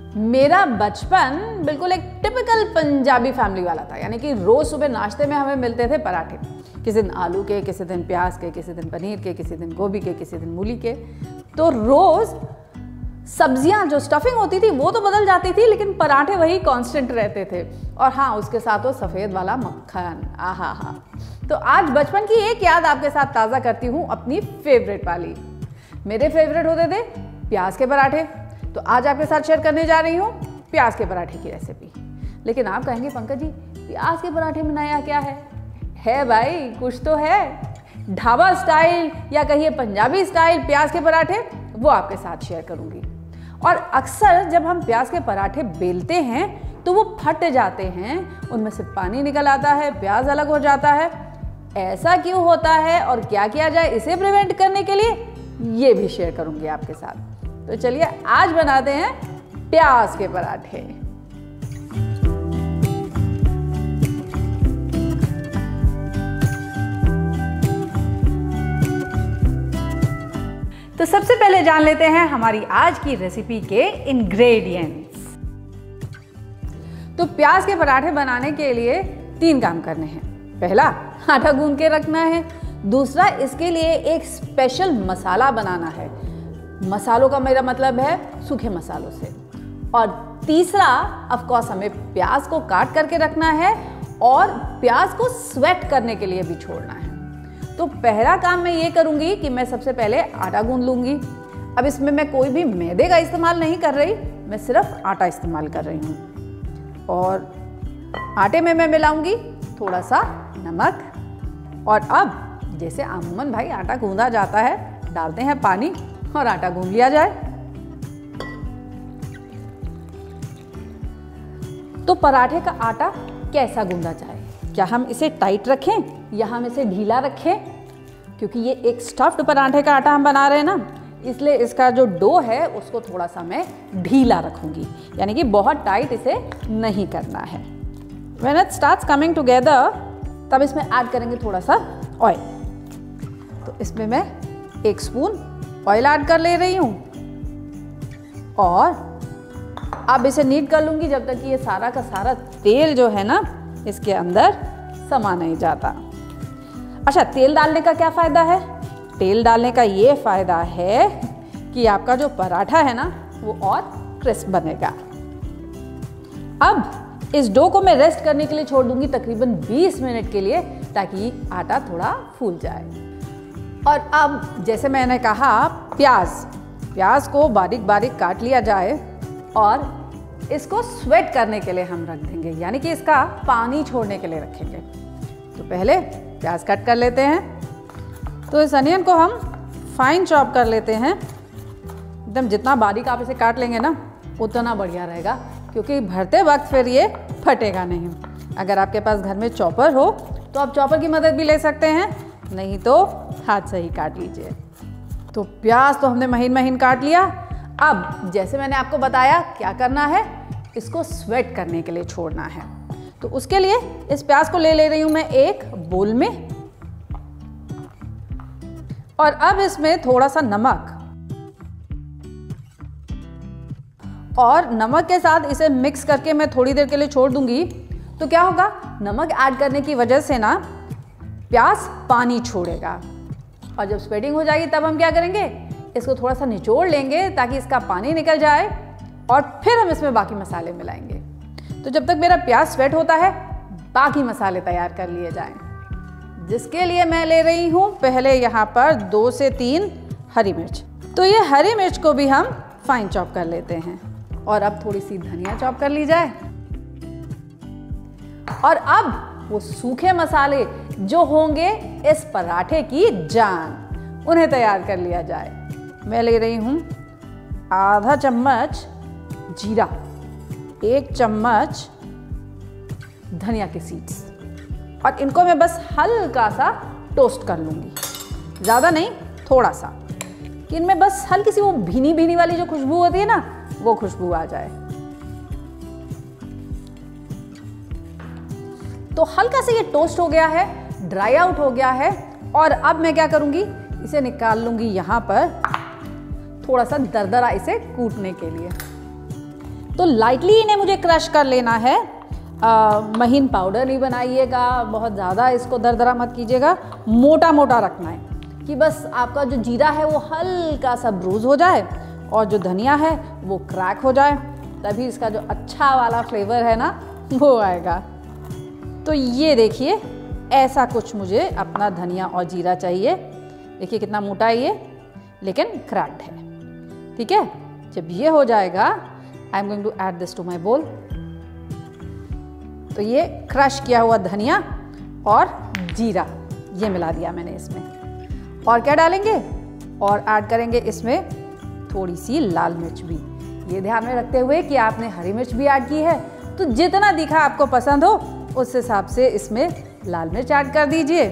मेरा बचपन बिल्कुल एक टिपिकल पंजाबी फैमिली वाला था, यानी कि रोज सुबह नाश्ते में हमें मिलते थे पराठे। किसी दिन आलू के, किसी दिन प्याज के, किसी दिन पनीर के, किसी दिन गोभी के, किसी दिन मूली के। तो रोज सब्जियां जो स्टफिंग होती थी वो तो बदल जाती थी, लेकिन पराठे वही कांस्टेंट रहते थे। और हाँ, उसके साथ वो सफ़ेद वाला मक्खन, आहा हा। तो आज बचपन की एक याद आपके साथ ताज़ा करती हूँ, अपनी फेवरेट वाली। मेरे फेवरेट होते थे प्याज के पराठे, तो आज आपके साथ शेयर करने जा रही हूँ प्याज के पराठे की रेसिपी। लेकिन आप कहेंगे पंकज जी, प्याज के पराठे में नया क्या है भाई, कुछ तो है। ढाबा स्टाइल या कहिए पंजाबी स्टाइल प्याज के पराठे, वो आपके साथ शेयर करूँगी। और अक्सर जब हम प्याज के पराठे बेलते हैं तो वो फट जाते हैं, उनमें से पानी निकल आता है, प्याज अलग हो जाता है। ऐसा क्यों होता है और क्या किया जाए इसे प्रिवेंट करने के लिए, ये भी शेयर करूंगी आपके साथ। तो चलिए आज बनाते हैं प्याज के पराठे। तो सबसे पहले जान लेते हैं हमारी आज की रेसिपी के इंग्रेडिएंट्स। तो प्याज के पराठे बनाने के लिए 3 काम करने हैं। पहला, आटा गूंद के रखना है। दूसरा, इसके लिए एक स्पेशल मसाला बनाना है। मसालों का मेरा मतलब है सूखे मसालों से। और तीसरा, ऑफ कोर्स हमें प्याज को काट करके रखना है और प्याज को स्वेट करने के लिए भी छोड़ना है। तो पहला काम मैं ये करूंगी कि मैं सबसे पहले आटा गूंद लूंगी। अब इसमें मैं कोई भी मैदे का इस्तेमाल नहीं कर रही, मैं सिर्फ आटा इस्तेमाल कर रही हूँ। और आटे में मैं मिलाऊंगी थोड़ा सा नमक। और अब जैसे अमूमन भाई आटा गूंदा जाता है, डालते हैं पानी और आटा गूंद लिया जाए। तो पराठे का आटा कैसा गूंदा जाए? क्या हम इसे टाइट रखें या हम इसे ढीला रखें? क्योंकि ये एक स्टफ्ड पराठे का आटा हम बना रहे हैं ना, इसलिए इसका जो डो है उसको थोड़ा सा मैं ढीला रखूंगी, यानी कि बहुत टाइट इसे नहीं करना है। When it starts coming together, तब इसमें ऐड करेंगे थोड़ा सा ऑयल। तो इसमें मैं 1 स्पून ऑयल ऐड कर ले रही हूँ और अब इसे नीट कर लूँगी जब तक कि ये सारा का सारा तेल जो है ना इसके अंदर समा नहीं जाता। अच्छा, तेल डालने का क्या फ़ायदा है? तेल डालने का ये फ़ायदा है कि आपका जो पराठा है ना वो और क्रिस्प बनेगा। अब इस डो को मैं रेस्ट करने के लिए छोड़ दूंगी तकरीबन 20 मिनट के लिए, ताकि आटा थोड़ा फूल जाए। और अब जैसे मैंने कहा, प्याज को बारीक बारीक काट लिया जाए और इसको स्वेट करने के लिए हम रख देंगे, यानी कि इसका पानी छोड़ने के लिए रखेंगे। तो पहले प्याज कट कर लेते हैं। तो इस अनियन को हम फाइन चॉप कर लेते हैं। एकदम जितना बारीक आप इसे काट लेंगे ना उतना बढ़िया रहेगा, क्योंकि भरते वक्त फिर ये फटेगा नहीं। अगर आपके पास घर में चॉपर हो तो आप चॉपर की मदद भी ले सकते हैं, नहीं तो हाथ से ही काट लीजिए। तो प्याज तो हमने महीन महीन काट लिया। अब जैसे मैंने आपको बताया क्या करना है, इसको स्वेट करने के लिए छोड़ना है। तो उसके लिए इस प्याज को ले रही हूं मैं एक बोल में। और अब इसमें थोड़ा सा नमक, और नमक के साथ इसे मिक्स करके मैं थोड़ी देर के लिए छोड़ दूंगी। तो क्या होगा, नमक ऐड करने की वजह से ना प्याज पानी छोड़ेगा। और जब स्वेटिंग हो जाएगी तब हम क्या करेंगे, इसको थोड़ा सा निचोड़ लेंगे ताकि इसका पानी निकल जाए और फिर हम इसमें बाकी मसाले मिलाएंगे। तो जब तक मेरा प्याज स्वेट होता है, बाकी मसाले तैयार कर लिए जाएं, जिसके लिए मैं ले रही हूँ पहले यहाँ पर 2 से 3 हरी मिर्च। तो ये हरी मिर्च को भी हम फाइन चॉप कर लेते हैं। और अब थोड़ी सी धनिया चॉप कर ली जाए। और अब वो सूखे मसाले जो होंगे इस पराठे की जान, उन्हें तैयार कर लिया जाए। मैं ले रही हूँ आधा चम्मच जीरा, 1 चम्मच धनिया के सीड्स, और इनको मैं बस हल्का सा टोस्ट कर लूँगी, ज़्यादा नहीं, थोड़ा सा, कि इनमें बस हल्की सी वो भीनी भीनी वाली जो खुशबू होती है ना, वो खुशबू आ जाए। तो हल्का से ये टोस्ट हो गया है, ड्राई आउट हो गया है। और अब मैं क्या करूँगी, इसे निकाल लूँगी यहाँ पर थोड़ा सा दरदरा इसे कूटने के लिए। तो लाइटली इन्हें मुझे क्रश कर लेना है। महीन पाउडर नहीं बनाइएगा, बहुत ज़्यादा इसको दरदरा मत कीजिएगा, मोटा मोटा रखना है कि बस आपका जो जीरा है वो हल्का सा ब्रूज हो जाए और जो धनिया है वो क्रैक हो जाए, तभी इसका जो अच्छा वाला फ्लेवर है ना वो आएगा। तो ये देखिए ऐसा कुछ मुझे अपना धनिया और जीरा चाहिए। देखिए कितना मोटा है ये, लेकिन क्रैक्ड है। ठीक है, जब ये हो जाएगा I am going to add this to my bowl. तो ये क्रश किया हुआ धनिया और जीरा ये मिला दिया मैंने इसमें। और क्या डालेंगे, और ऐड करेंगे इसमें थोड़ी सी लाल मिर्च भी। ये ध्यान में रखते हुए कि आपने हरी मिर्च भी ऐड की है, तो जितना तीखा आपको पसंद हो उस हिसाब से इसमें लाल मिर्च ऐड कर दीजिए।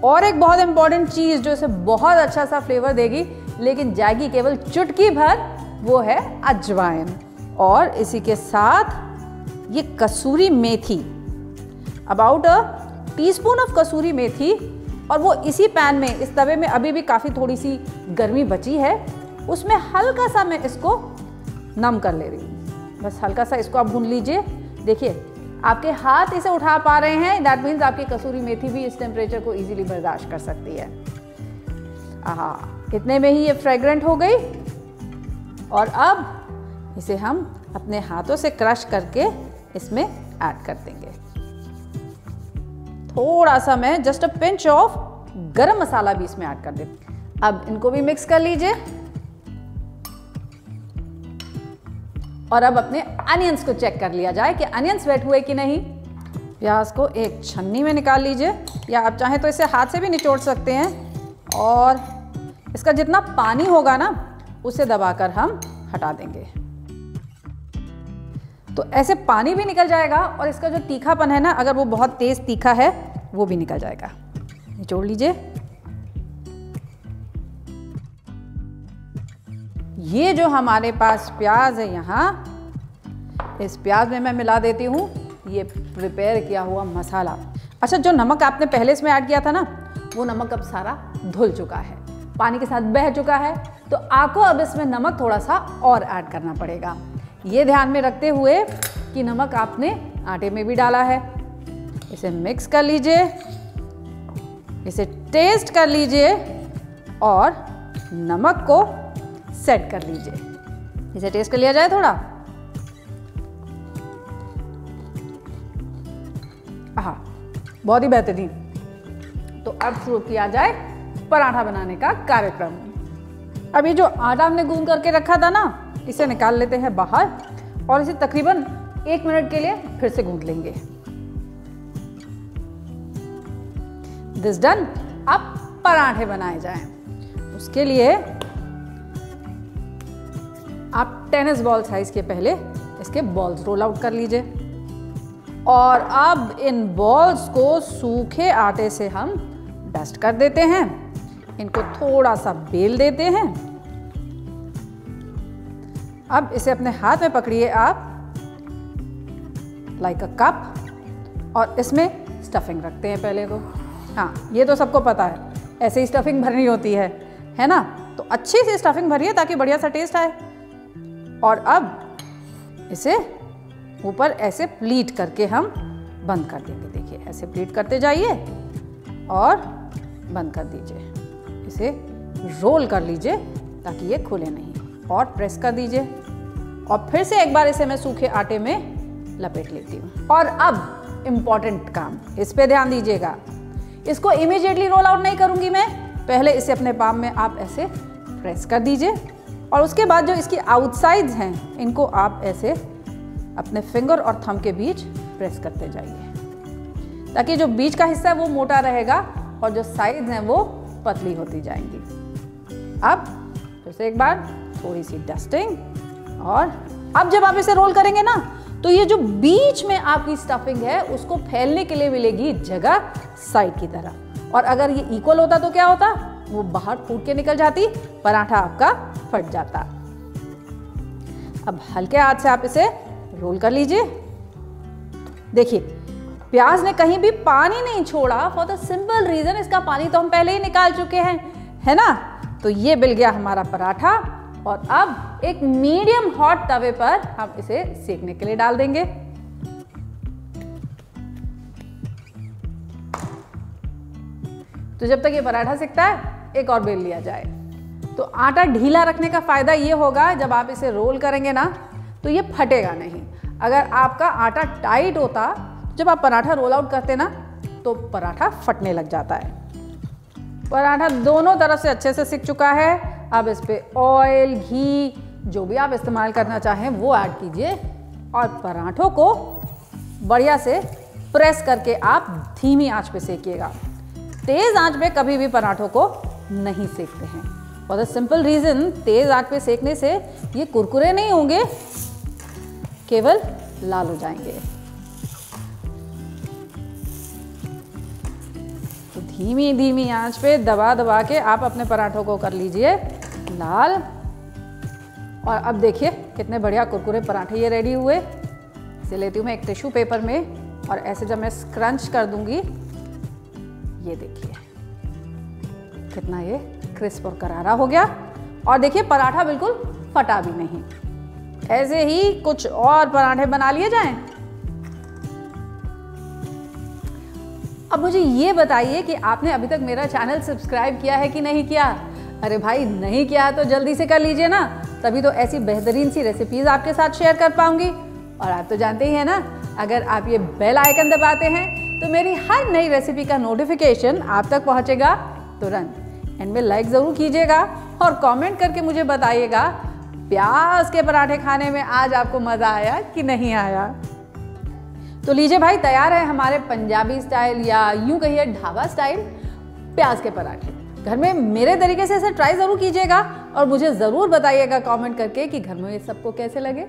और एक बहुत इंपॉर्टेंट चीज़ जो इसे बहुत अच्छा सा फ्लेवर देगी लेकिन जाएगी केवल चुटकी भर, वो है अजवाइन। और इसी के साथ ये कसूरी मेथी, अबाउट अ टीस्पून ऑफ कसूरी मेथी। और वो इसी पैन में, इस तवे में अभी भी काफ़ी थोड़ी सी गर्मी बची है, उसमें हल्का सा मैं इसको नम कर ले रही हूँ। बस हल्का सा इसको आप भून लीजिए। देखिए आपके हाथ इसे उठा पा रहे हैं, दैट मीन्स आपकी कसूरी मेथी भी इस टेम्परेचर को इजीली बर्दाश्त कर सकती है। आहा, इतने में ही ये फ्रेग्रेंट हो गई। और अब इसे हम अपने हाथों से क्रश करके इसमें ऐड कर देंगे। थोड़ा सा मैं जस्ट अ पिंच ऑफ गरम मसाला भी इसमें ऐड कर देती हूँ। अब इनको भी मिक्स कर लीजिए। और अब अपने अनियंस को चेक कर लिया जाए कि अनियंस वेट हुए कि नहीं। प्याज को एक छन्नी में निकाल लीजिए, या आप चाहें तो इसे हाथ से भी निचोड़ सकते हैं। और इसका जितना पानी होगा ना उसे दबाकर हम हटा देंगे, तो ऐसे पानी भी निकल जाएगा और इसका जो तीखापन है ना, अगर वो बहुत तेज तीखा है वो भी निकल जाएगा। निचोड़ लीजिए। ये जो हमारे पास प्याज है यहाँ, इस प्याज में मैं मिला देती हूँ ये प्रिपेयर किया हुआ मसाला। अच्छा, जो नमक आपने पहले इसमें ऐड किया था ना, वो नमक अब सारा धुल चुका है, पानी के साथ बह चुका है, तो आपको अब इसमें नमक थोड़ा सा और ऐड करना पड़ेगा। ये ध्यान में रखते हुए कि नमक आपने आटे में भी डाला है। इसे मिक्स कर लीजिए, इसे टेस्ट कर लीजिए और नमक को सेट कर लीजिए। इसे टेस्ट कर लिया जाए थोड़ा। हाँ, बहुत ही बेहतरीन। तो अब शुरू किया जाए पराठा बनाने का कार्यक्रम। अभी जो आटा हमने गूंद करके रखा था ना, इसे निकाल लेते हैं बाहर और इसे तकरीबन 1 मिनट के लिए फिर से गूंद लेंगे। This done. अब पराठे बनाए जाएं। उसके लिए आप टेनिस बॉल साइज के पहले इसके बॉल्स रोल आउट कर लीजिए। और अब इन बॉल्स को सूखे आटे से हम डस्ट कर देते हैं। इनको थोड़ा सा बेल देते हैं। अब इसे अपने हाथ में पकड़िए आप, लाइक अ कप, और इसमें स्टफिंग रखते हैं पहले तो। हाँ, ये तो सबको पता है, ऐसे ही स्टफिंग भरनी होती है ना। तो अच्छी सी स्टफिंग भरिए ताकि बढ़िया सा टेस्ट आए। और अब इसे ऊपर ऐसे प्लीट करके हम बंद कर देंगे। देखिए ऐसे प्लीट करते जाइए और बंद कर दीजिए। इसे रोल कर लीजिए ताकि ये खुले नहीं, और प्रेस कर दीजिए। और फिर से एक बार इसे मैं सूखे आटे में लपेट लेती हूँ। और अब इम्पॉर्टेंट काम, इस पे ध्यान दीजिएगा। इसको इमीडिएटली रोल आउट नहीं करूँगी मैं, पहले इसे अपने पाम में आप ऐसे प्रेस कर दीजिए। और उसके बाद जो इसकी आउटसाइड्स हैं, इनको आप ऐसे अपने फिंगर और थंब के बीच प्रेस करते जाइए, ताकि जो बीच का हिस्सा है वो मोटा रहेगा और जो साइड्स हैं वो पतली होती जाएंगी। अब फिर से एक बार थोड़ी सी डस्टिंग। और अब जब आप इसे रोल करेंगे ना, तो ये जो बीच में आपकी स्टफिंग है उसको फैलने के लिए मिलेगी जगह साइड की तरफ। और अगर ये इक्वल होता तो क्या होता, वो बाहर फूट के निकल जाती, पराठा आपका फट जाता। अब हल्के हाथ से आप इसे रोल कर लीजिए। देखिए प्याज ने कहीं भी पानी नहीं छोड़ा, फॉर द सिंपल रीजन इसका पानी तो हम पहले ही निकाल चुके हैं, है ना। तो ये मिल गया हमारा पराठा। और अब एक मीडियम हॉट तवे पर हम इसे सेकने के लिए डाल देंगे। तो जब तक ये पराठा सिकता है एक और बेल लिया जाए। तो आटा ढीला रखने का फायदा ये होगा, जब आप इसे रोल करेंगे ना तो ये फटेगा नहीं। अगर आपका आटा टाइट होता, जब आप पराठा रोल आउट करते ना तो पराठा फटने लग जाता है। पराठा दोनों तरफ से अच्छे से सिक चुका है। अब इस पे ऑयल, घी, जो भी आप इस्तेमाल करना चाहें वो ऐड कीजिए और पराठों को बढ़िया से प्रेस करके आप धीमी आंच पे सेकिएगा। तेज आंच पे कभी भी पराठों को नहीं सेकते हैं, फॉर द सिंपल रीजन, तेज आंच पे सेकने से ये कुरकुरे नहीं होंगे, केवल लाल हो जाएंगे। तो धीमी धीमी आंच पे दबा दबा के आप अपने पराठों को कर लीजिए लाल। और अब देखिए कितने बढ़िया कुरकुरे पराठे ये रेडी हुए। इसे लेती हूँ मैं एक टिश्यू पेपर में और ऐसे जब मैं स्क्रंच कर दूंगी, ये देखिए कितना ये क्रिस्प और करारा हो गया। और देखिए पराठा बिल्कुल फटा भी नहीं। ऐसे ही कुछ और पराठे बना लिए जाएं। अब मुझे ये बताइए कि आपने अभी तक मेरा चैनल सब्सक्राइब किया है कि नहीं किया। अरे भाई नहीं किया तो जल्दी से कर लीजिए ना, तभी तो ऐसी बेहतरीन सी रेसिपीज आपके साथ शेयर कर पाऊंगी। और आप तो जानते ही हैं ना, अगर आप ये बेल आइकन दबाते हैं तो मेरी हर नई रेसिपी का नोटिफिकेशन आप तक पहुंचेगा तुरंत। एंड में लाइक ज़रूर कीजिएगा और कमेंट करके मुझे बताइएगा प्याज के पराठे खाने में आज आपको मज़ा आया कि नहीं आया। तो लीजिए भाई, तैयार है हमारे पंजाबी स्टाइल या यूं कहिए ढाबा स्टाइल प्याज के पराठे। घर में मेरे तरीके से इसे ट्राई ज़रूर कीजिएगा और मुझे ज़रूर बताइएगा कमेंट करके कि घर में ये सबको कैसे लगे।